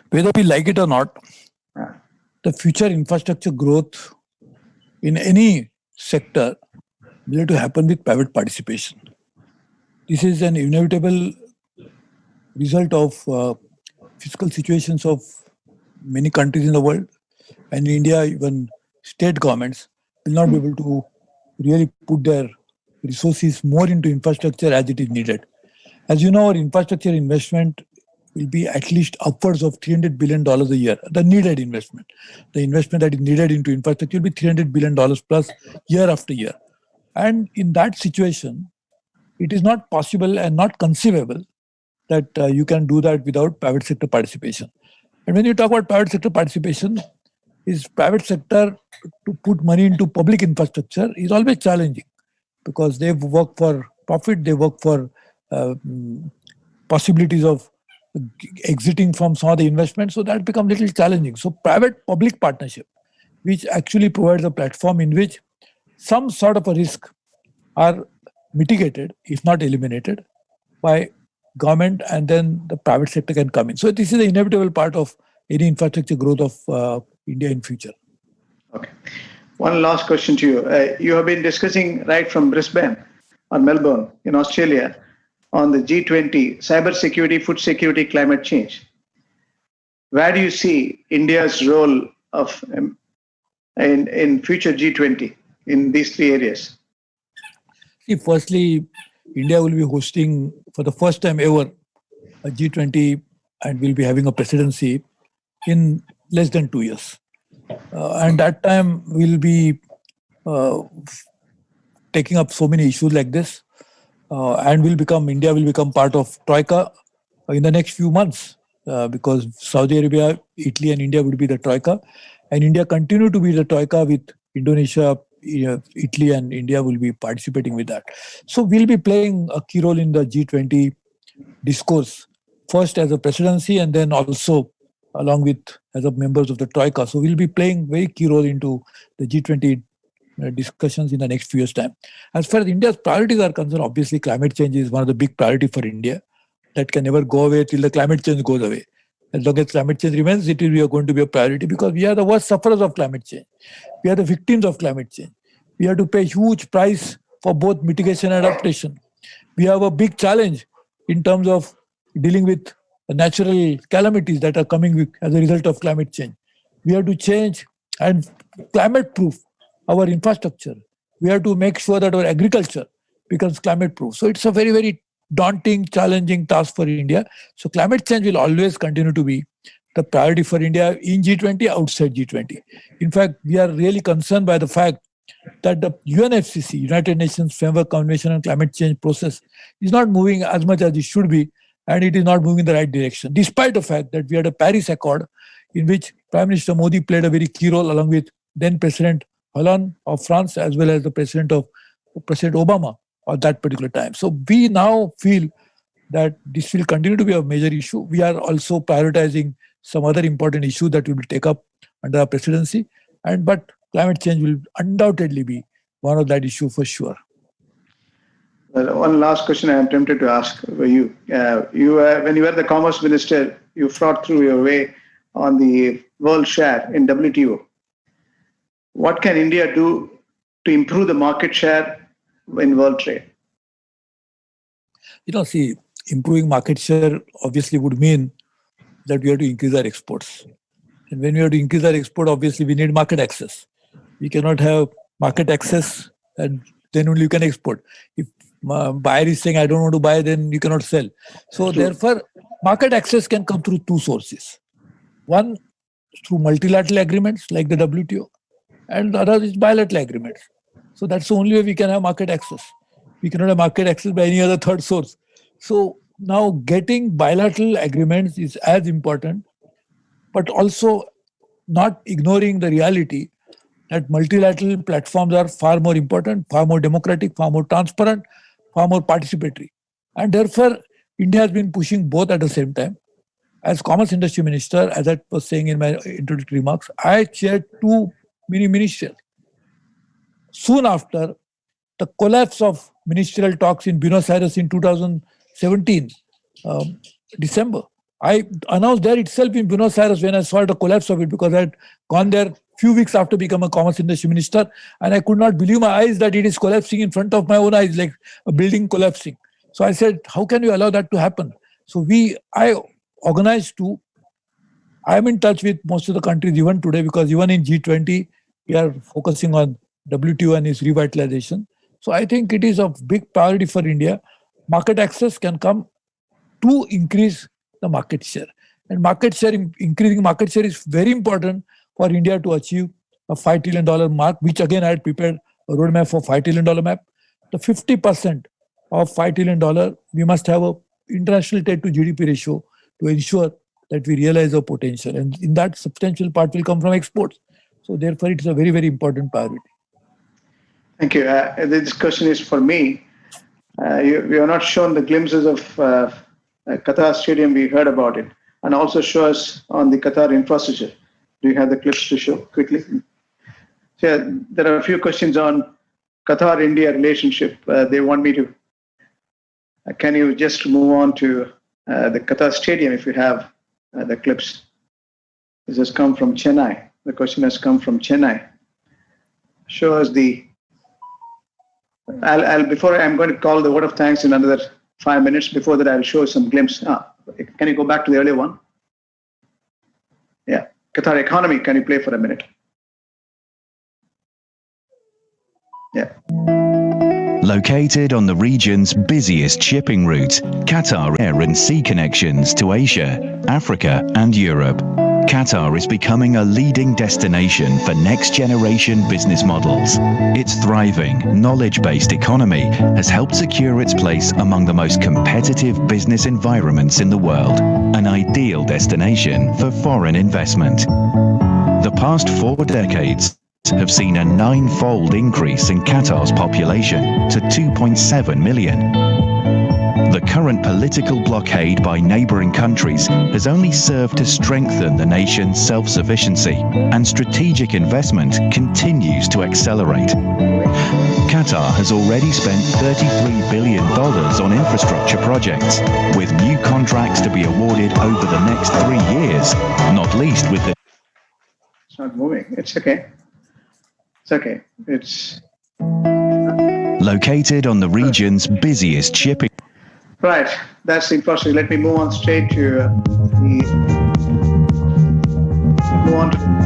Whether we like it or not, Yeah. the future infrastructure growth in any sector will have to happen with private participation. This is an inevitable result of fiscal situations of many countries in the world. And in India, even state governments will not be able to really put their resources more into infrastructure as it is needed. As you know, our infrastructure investment will be at least upwards of $300 billion a year, the needed investment. The investment that is needed into infrastructure will be $300 billion plus year after year. And in that situation, it is not possible and not conceivable that you can do that without private sector participation. And when you talk about private sector participation, is private sector to put money into public infrastructure is always challenging because they work for profit, they work for possibilities of exiting from some of the investment. So that becomes a little challenging. So private-public partnership, which actually provides a platform in which some sort of a risk are mitigated, if not eliminated, by government, and then the private sector can come in. So this is the inevitable part of any infrastructure growth of India in future. Okay. One last question to you. You have been discussing right from Brisbane or Melbourne in Australia on the G20, cyber security, food security, climate change. Where do you see India's role of in future G20 in these three areas? See, firstly, India will be hosting for the first time ever a G20 and will be having a presidency in less than 2 years. And that time we'll be taking up so many issues like this, and India will become part of Troika in the next few months, because Saudi Arabia, Italy, and India would be the Troika, and India continue to be the Troika with Indonesia, Italy, and India will be participating with that. So we'll be playing a key role in the G20 discourse, first as a presidency and then also along with as a members of the Troika. So we'll be playing very key role into the G20 discussions in the next few years' time. As far as India's priorities are concerned, obviously climate change is one of the big priorities for India. That can never go away till the climate change goes away. As long as climate change remains, it is going to be a priority because we are the worst sufferers of climate change. We are the victims of climate change. We have to pay huge price for both mitigation and adaptation. We have a big challenge in terms of dealing with the natural calamities that are coming as a result of climate change. We have to change and climate-proof our infrastructure. We have to make sure that our agriculture becomes climate-proof. So it's a very, very daunting, challenging task for India. So climate change will always continue to be the priority for India in G20, outside G20. In fact, we are really concerned by the fact that the UNFCCC, United Nations Framework Convention on Climate Change process, is not moving as much as it should be, and it is not moving in the right direction, despite the fact that we had a Paris Accord in which Prime Minister Modi played a very key role along with then President Hollande of France as well as the President Obama at that particular time. So we now feel that this will continue to be a major issue. We are also prioritizing some other important issues that we will take up under our presidency, but climate change will undoubtedly be one of that issue for sure. Well, one last question I am tempted to ask for you. When you were the Commerce Minister, you fought through your way on the world share in WTO. What can India do to improve the market share in world trade? See, improving market share obviously would mean that we have to increase our exports. And when we have to increase our export, obviously we need market access. We cannot have market access and then only you can export. If buyer is saying, I don't want to buy, then you cannot sell. So therefore, market access can come through two sources. One, through multilateral agreements like the WTO, and the other is bilateral agreements. So that's the only way we can have market access. We cannot have market access by any other third source. So now getting bilateral agreements is as important, but also not ignoring the reality that multilateral platforms are far more important, far more democratic, far more transparent, far more participatory. And therefore, India has been pushing both at the same time. As Commerce Industry Minister, as I was saying in my introductory remarks, I chaired two mini-ministerials. Soon after the collapse of ministerial talks in Buenos Aires in 2017, December, I announced there itself in Buenos Aires when I saw the collapse of it, because I had gone there few weeks after becoming a commerce industry minister, and I could not believe my eyes that it is collapsing in front of my own eyes, like a building collapsing. So I said, how can you allow that to happen? So I organized to, I am in touch with most of the countries even today, because even in G20, we are focusing on WTO and its revitalization. So I think it is a big priority for India. Market access can come to increase the market share. And increasing market share is very important for India to achieve a $5 trillion mark, which again I had prepared a roadmap for $5 trillion map. The 50% of $5 trillion, we must have a international trade to GDP ratio to ensure that we realize our potential. And in that, substantial part will come from exports. So therefore, it's a very, very important priority. Thank you. This question is for me. You have not shown the glimpses of Qatar Stadium. We heard about it, and also show us on the Qatar infrastructure. Do you have the clips to show quickly? So there are a few questions on Qatar-India relationship. They want me to. Can you just move on to the Qatar Stadium if you have the clips? This has come from Chennai. The question has come from Chennai. Show us the. Before I'm going to call the word of thanks in another 5 minutes. Before that, I'll show some glimpse. Can you go back to the earlier one? Yeah, Qatar economy. Can you play for a minute? Yeah. Located on the region's busiest shipping route, Qatar air and sea connections to Asia, Africa, and Europe. Qatar is becoming a leading destination for next-generation business models. Its thriving, knowledge-based economy has helped secure its place among the most competitive business environments in the world, an ideal destination for foreign investment. The past 4 decades have seen a 9-fold increase in Qatar's population to 2.7 million. The current political blockade by neighboring countries has only served to strengthen the nation's self-sufficiency, and strategic investment continues to accelerate. Qatar has already spent $33 billion on infrastructure projects, with new contracts to be awarded over the next 3 years, not least with the... It's not moving. It's okay. It's okay. It's... Located on the region's busiest shipping... Right, that's the infrastructure. Let me move on straight to